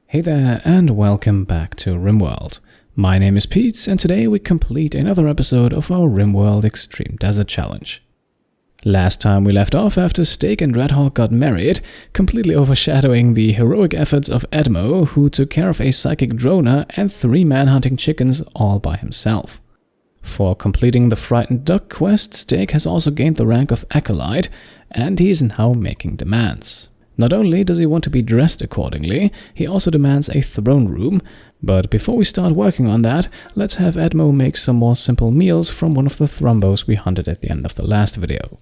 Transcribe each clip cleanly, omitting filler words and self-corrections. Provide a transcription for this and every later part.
Hey there and welcome back to Rimworld. My name is Pete and today we complete another episode of our Rimworld Extreme Desert Challenge. Last time we left off after Steak and Redhawk got married, completely overshadowing the heroic efforts of Edmo, who took care of a psychic droner and 3 manhunting chickens all by himself. For completing the Frightened Duck quest, Steak has also gained the rank of Acolyte and he is now making demands. Not only does he want to be dressed accordingly, he also demands a throne room, but before we start working on that, let's have Edmo make some more simple meals from one of the thrumbos we hunted at the end of the last video.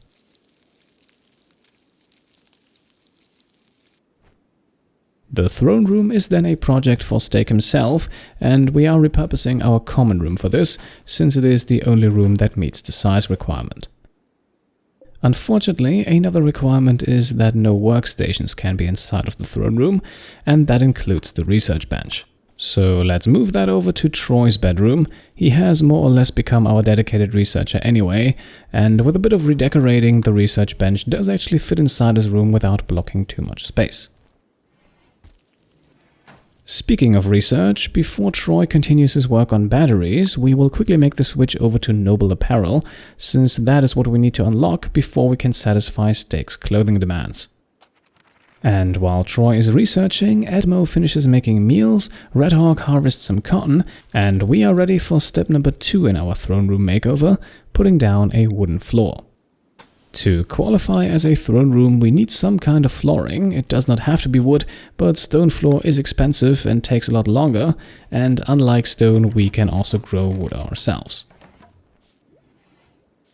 The throne room is then a project for Steak himself, and we are repurposing our common room for this, since it is the only room that meets the size requirement. Unfortunately, another requirement is that no workstations can be inside of the throne room, and that includes the research bench. So let's move that over to Troy's bedroom. He has more or less become our dedicated researcher anyway, and with a bit of redecorating, the research bench does actually fit inside his room without blocking too much space. Speaking of research, before Troy continues his work on batteries, we will quickly make the switch over to Noble Apparel, since that is what we need to unlock before we can satisfy Steak's clothing demands. And while Troy is researching, Edmo finishes making meals, Redhawk harvests some cotton, and we are ready for step number 2 in our throne room makeover, putting down a wooden floor. To qualify as a throne room, we need some kind of flooring. It does not have to be wood, but stone floor is expensive and takes a lot longer, and unlike stone, we can also grow wood ourselves.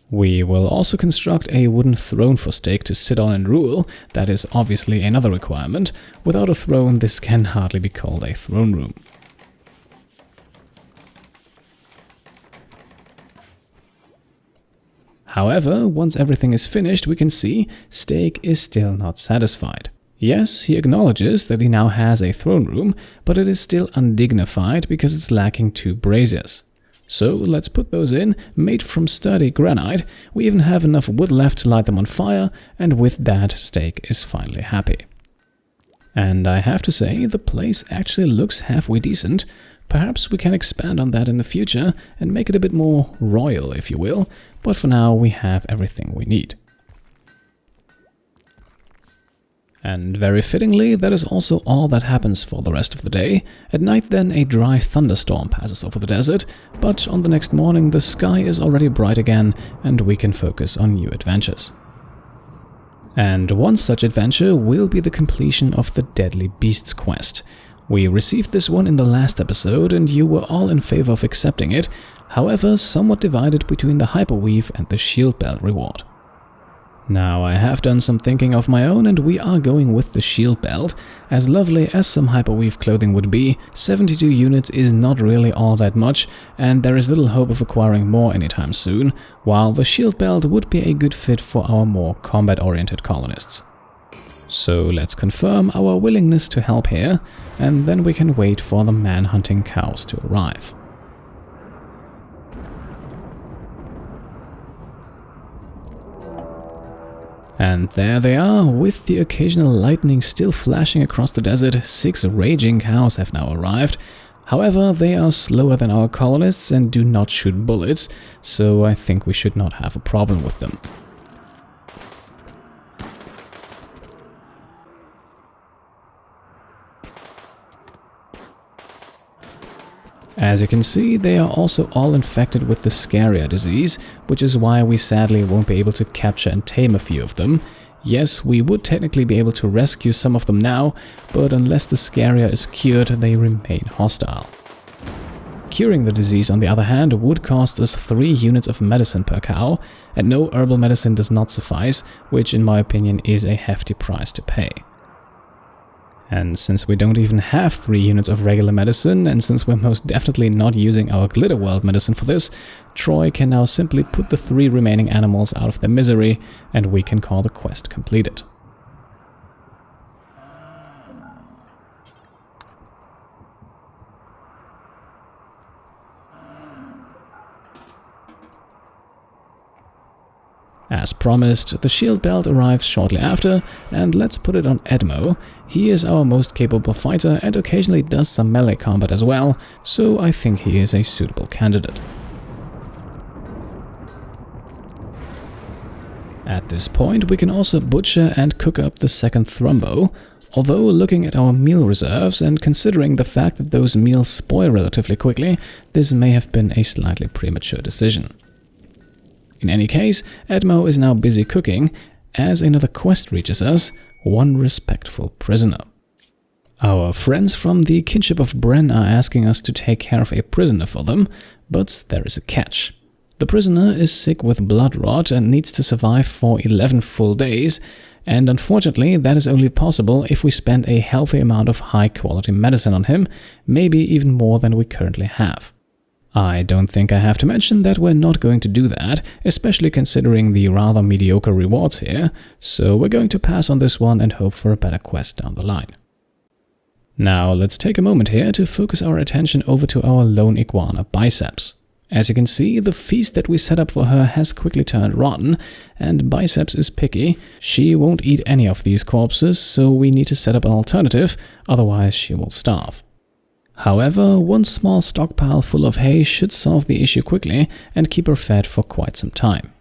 We will also construct a wooden throne for Steak to sit on and rule. That is obviously another requirement. Without a throne, this can hardly be called a throne room. However, once everything is finished, we can see Steak is still not satisfied. Yes, he acknowledges that he now has a throne room, but it is still undignified because it's lacking 2 braziers. So let's put those in, made from sturdy granite. We even have enough wood left to light them on fire, and with that, Steak is finally happy. And I have to say, the place actually looks halfway decent. Perhaps we can expand on that in the future and make it a bit more royal, if you will, but for now we have everything we need. And very fittingly, that is also all that happens for the rest of the day. At night then a dry thunderstorm passes over the desert, but on the next morning the sky is already bright again and we can focus on new adventures. And one such adventure will be the completion of the Deadly Beasts quest. We received this one in the last episode and you were all in favor of accepting it, however somewhat divided between the Hyperweave and the Shield Belt reward. Now I have done some thinking of my own and we are going with the Shield Belt. As lovely as some Hyperweave clothing would be, 72 units is not really all that much and there is little hope of acquiring more anytime soon, while the Shield Belt would be a good fit for our more combat-oriented colonists. So let's confirm our willingness to help here, and then we can wait for the man-hunting cows to arrive. And there they are, with the occasional lightning still flashing across the desert. 6 raging cows have now arrived. However, they are slower than our colonists and do not shoot bullets, so I think we should not have a problem with them. As you can see, they are also all infected with the Scaria disease, which is why we sadly won't be able to capture and tame a few of them. Yes, we would technically be able to rescue some of them now, but unless the Scaria is cured, they remain hostile. Curing the disease, on the other hand, would cost us 3 units of medicine per cow, and no herbal medicine does not suffice, which in my opinion is a hefty price to pay. And since we don't even have 3 units of regular medicine, and since we're most definitely not using our Glitter World medicine for this, Troy can now simply put the 3 remaining animals out of their misery, and we can call the quest completed. As promised, the shield belt arrives shortly after, and let's put it on Edmo. He is our most capable fighter and occasionally does some melee combat as well, so I think he is a suitable candidate. At this point, we can also butcher and cook up the second Thrumbo, although looking at our meal reserves and considering the fact that those meals spoil relatively quickly, this may have been a slightly premature decision. In any case, Edmo is now busy cooking, as another quest reaches us, one respectful prisoner. Our friends from the Kinship of Bren are asking us to take care of a prisoner for them, but there is a catch. The prisoner is sick with blood rot and needs to survive for 11 full days, and unfortunately that is only possible if we spend a healthy amount of high-quality medicine on him, maybe even more than we currently have. I don't think I have to mention that we're not going to do that, especially considering the rather mediocre rewards here, so we're going to pass on this one and hope for a better quest down the line. Now let's take a moment here to focus our attention over to our lone iguana Biceps. As you can see, the feast that we set up for her has quickly turned rotten, and Biceps is picky. She won't eat any of these corpses, so we need to set up an alternative, otherwise she will starve. However, one small stockpile full of hay should solve the issue quickly and keep her fed for quite some time.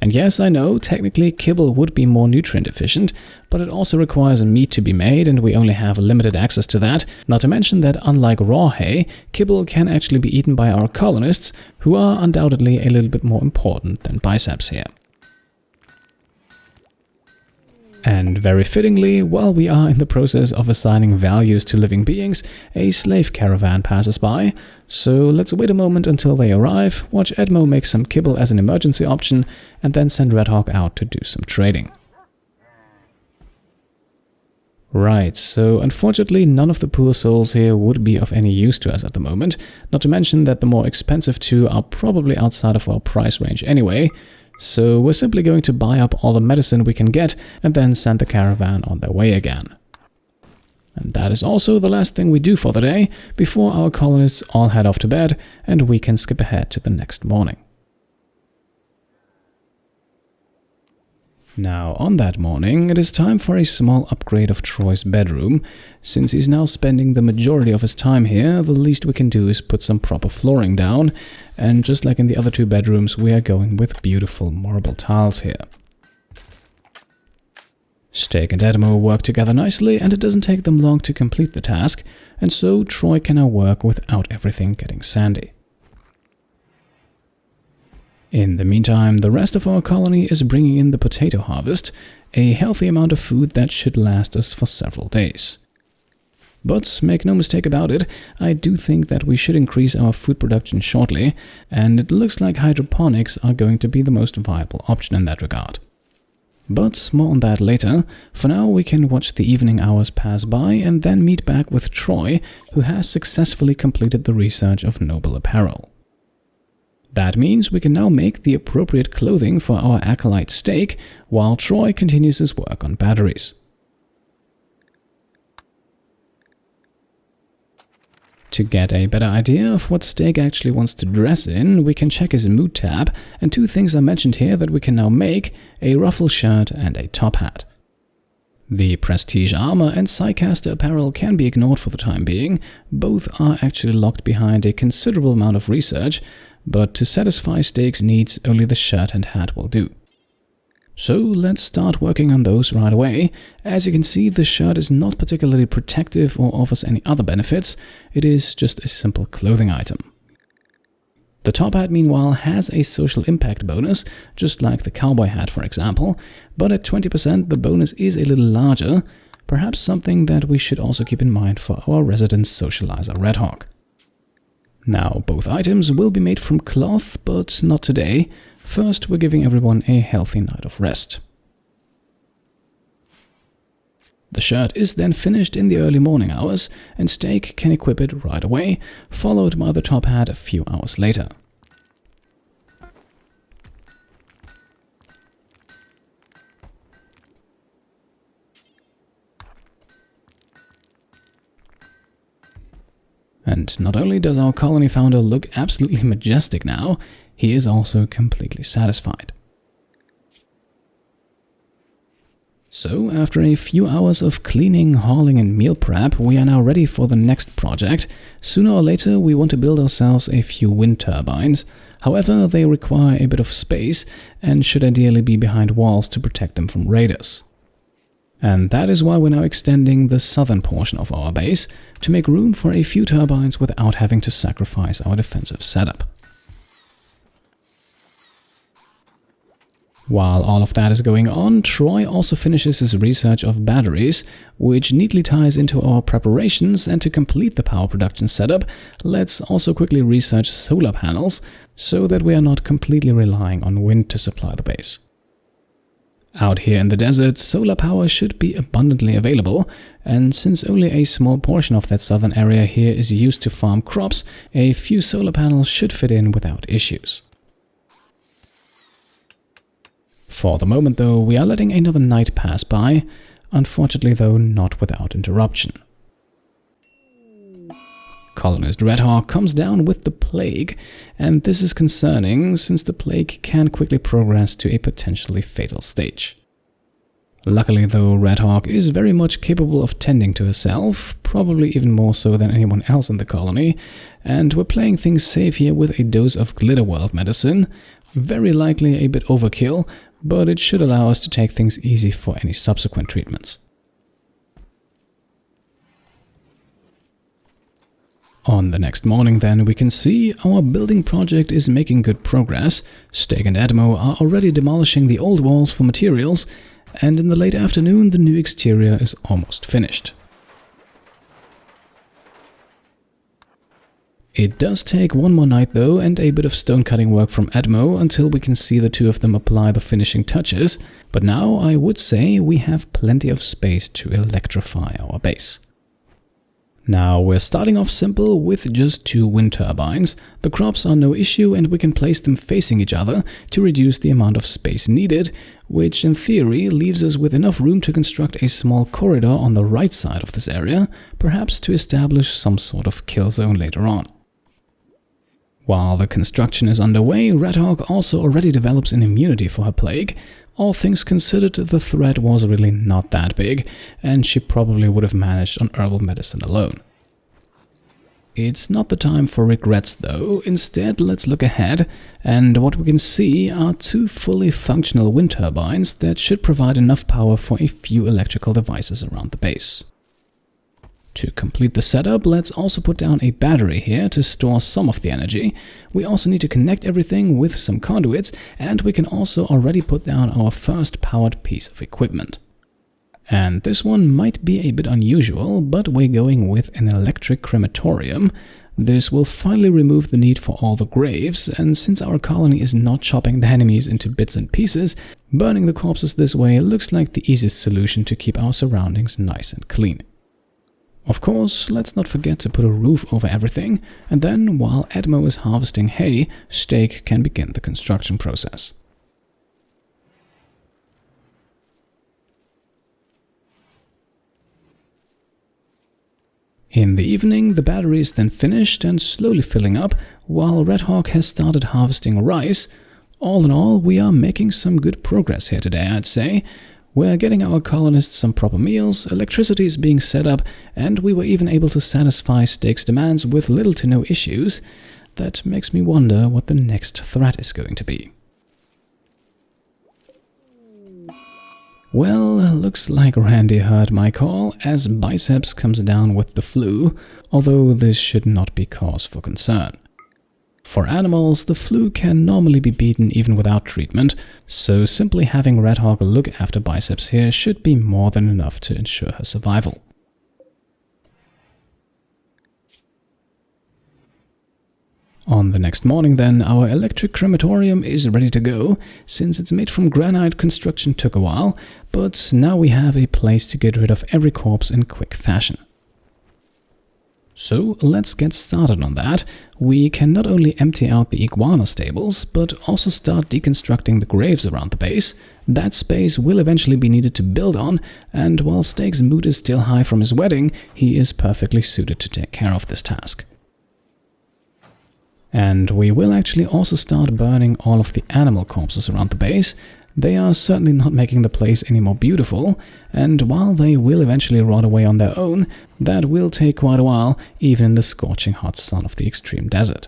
And yes, I know, technically kibble would be more nutrient efficient, but it also requires meat to be made and we only have limited access to that, not to mention that unlike raw hay, kibble can actually be eaten by our colonists, who are undoubtedly a little bit more important than Biceps here. And very fittingly, while we are in the process of assigning values to living beings, a slave caravan passes by, so let's wait a moment until they arrive, watch Edmo make some kibble as an emergency option, and then send Redhawk out to do some trading. Right, so unfortunately none of the poor souls here would be of any use to us at the moment, not to mention that the more expensive two are probably outside of our price range anyway, so we're simply going to buy up all the medicine we can get and then send the caravan on their way again. And that is also the last thing we do for the day, before our colonists all head off to bed and we can skip ahead to the next morning. Now, on that morning, it is time for a small upgrade of Troy's bedroom. Since he's now spending the majority of his time here, the least we can do is put some proper flooring down, and just like in the other two bedrooms, we are going with beautiful marble tiles here. Steak and Edmo work together nicely, and it doesn't take them long to complete the task, and so Troy can now work without everything getting sandy. In the meantime, the rest of our colony is bringing in the potato harvest, a healthy amount of food that should last us for several days. But make no mistake about it, I do think that we should increase our food production shortly, and it looks like hydroponics are going to be the most viable option in that regard. But more on that later. For now, we can watch the evening hours pass by and then meet back with Troy, who has successfully completed the research of noble apparel. That means we can now make the appropriate clothing for our acolyte Steak, while Troy continues his work on batteries. To get a better idea of what Steak actually wants to dress in, we can check his mood tab, and two things are mentioned here that we can now make: a ruffle shirt and a top hat. The prestige armor and Psycaster apparel can be ignored for the time being. Both are actually locked behind a considerable amount of research, but to satisfy Steak's needs, only the shirt and hat will do. So let's start working on those right away. As you can see, the shirt is not particularly protective or offers any other benefits. It is just a simple clothing item. The top hat, meanwhile, has a social impact bonus, just like the cowboy hat, for example, but at 20% the bonus is a little larger, perhaps something that we should also keep in mind for our resident socializer Redhawk. Now, both items will be made from cloth, but not today. First, we're giving everyone a healthy night of rest. The shirt is then finished in the early morning hours, and Steak can equip it right away, followed by the top hat a few hours later. And not only does our colony founder look absolutely majestic now, he is also completely satisfied. So, after a few hours of cleaning, hauling and meal prep, we are now ready for the next project. Sooner or later we want to build ourselves a few wind turbines. However, they require a bit of space and should ideally be behind walls to protect them from raiders. And that is why we're now extending the southern portion of our base to make room for a few turbines without having to sacrifice our defensive setup. While all of that is going on, Troy also finishes his research of batteries, which neatly ties into our preparations, and to complete the power production setup, let's also quickly research solar panels, so that we are not completely relying on wind to supply the base. Out here in the desert, solar power should be abundantly available, and since only a small portion of that southern area here is used to farm crops, a few solar panels should fit in without issues. For the moment though, we are letting another night pass by, unfortunately though not without interruption. Colonist Redhawk comes down with the plague, and this is concerning since the plague can quickly progress to a potentially fatal stage. Luckily though, Redhawk is very much capable of tending to herself, probably even more so than anyone else in the colony, and we're playing things safe here with a dose of Glitterworld medicine, very likely a bit overkill, but it should allow us to take things easy for any subsequent treatments. On the next morning then, we can see our building project is making good progress. Steak and Edmo are already demolishing the old walls for materials, and in the late afternoon the new exterior is almost finished. It does take one more night though, and a bit of stone cutting work from Edmo until we can see the two of them apply the finishing touches, but now I would say we have plenty of space to electrify our base. Now we're starting off simple with just 2 wind turbines. The crops are no issue and we can place them facing each other to reduce the amount of space needed, which in theory leaves us with enough room to construct a small corridor on the right side of this area, perhaps to establish some sort of kill zone later on. While the construction is underway, Redhawk also already develops an immunity for her plague. All things considered, the threat was really not that big, and she probably would have managed on herbal medicine alone. It's not the time for regrets though. Instead, let's look ahead, and what we can see are 2 fully functional wind turbines that should provide enough power for a few electrical devices around the base. To complete the setup, let's also put down a battery here to store some of the energy. We also need to connect everything with some conduits, and we can also already put down our first powered piece of equipment. And this one might be a bit unusual, but we're going with an electric crematorium. This will finally remove the need for all the graves, and since our colony is not chopping the enemies into bits and pieces, burning the corpses this way looks like the easiest solution to keep our surroundings nice and clean. Of course, let's not forget to put a roof over everything, and then while Edmo is harvesting hay, Steak can begin the construction process. In the evening, the battery is then finished and slowly filling up, while Redhawk has started harvesting rice. All in all, we are making some good progress here today, I'd say. We're getting our colonists some proper meals, electricity is being set up, and we were even able to satisfy Steak's demands with little to no issues. That makes me wonder what the next threat is going to be. Well, looks like Randy heard my call, as Biceps comes down with the flu, although this should not be cause for concern. For animals, the flu can normally be beaten even without treatment, so simply having Redhawk look after Biceps here should be more than enough to ensure her survival. On the next morning then, our electric crematorium is ready to go. Since it's made from granite, construction took a while, but now we have a place to get rid of every corpse in quick fashion. So let's get started on that. We can not only empty out the iguana stables, but also start deconstructing the graves around the base. That space will eventually be needed to build on, and while Steak's mood is still high from his wedding, he is perfectly suited to take care of this task. And we will actually also start burning all of the animal corpses around the base. they are certainly not making the place any more beautiful, and while they will eventually rot away on their own, that will take quite a while, even in the scorching hot sun of the extreme desert.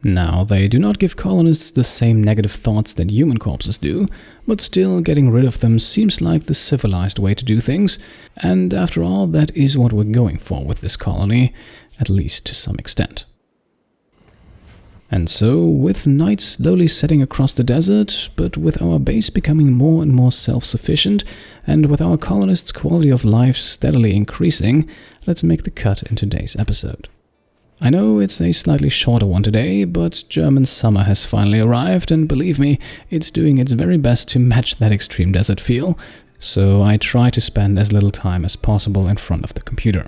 Now, they do not give colonists the same negative thoughts that human corpses do, but still getting rid of them seems like the civilized way to do things, and after all, that is what we're going for with this colony, at least to some extent. And so, with night slowly setting across the desert, but with our base becoming more and more self-sufficient, and with our colonists' quality of life steadily increasing, let's make the cut in today's episode. I know it's a slightly shorter one today, but German summer has finally arrived, and believe me, it's doing its very best to match that extreme desert feel, so I try to spend as little time as possible in front of the computer.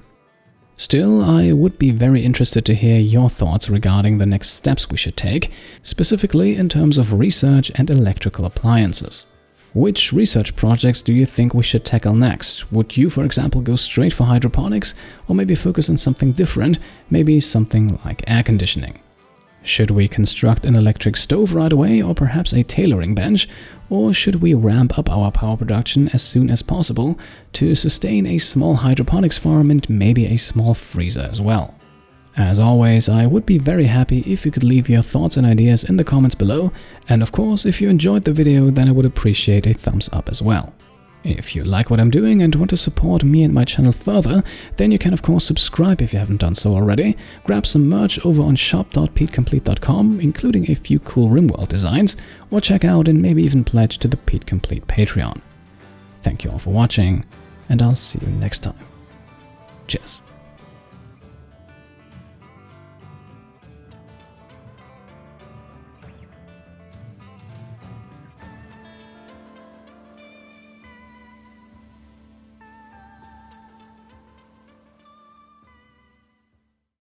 Still, I would be very interested to hear your thoughts regarding the next steps we should take, specifically in terms of research and electrical appliances. Which research projects do you think we should tackle next? Would you, for example, go straight for hydroponics, or maybe focus on something different, maybe something like air conditioning? Should we construct an electric stove right away, or perhaps a tailoring bench? Or should we ramp up our power production as soon as possible to sustain a small hydroponics farm and maybe a small freezer as well? As always, I would be very happy if you could leave your thoughts and ideas in the comments below, and of course, if you enjoyed the video, then I would appreciate a thumbs up as well. If you like what I'm doing and want to support me and my channel further, then you can of course subscribe if you haven't done so already, grab some merch over on shop.petecomplete.com, including a few cool Rimworld designs, or check out and maybe even pledge to the Pete Complete Patreon. Thank you all for watching, and I'll see you next time. Cheers.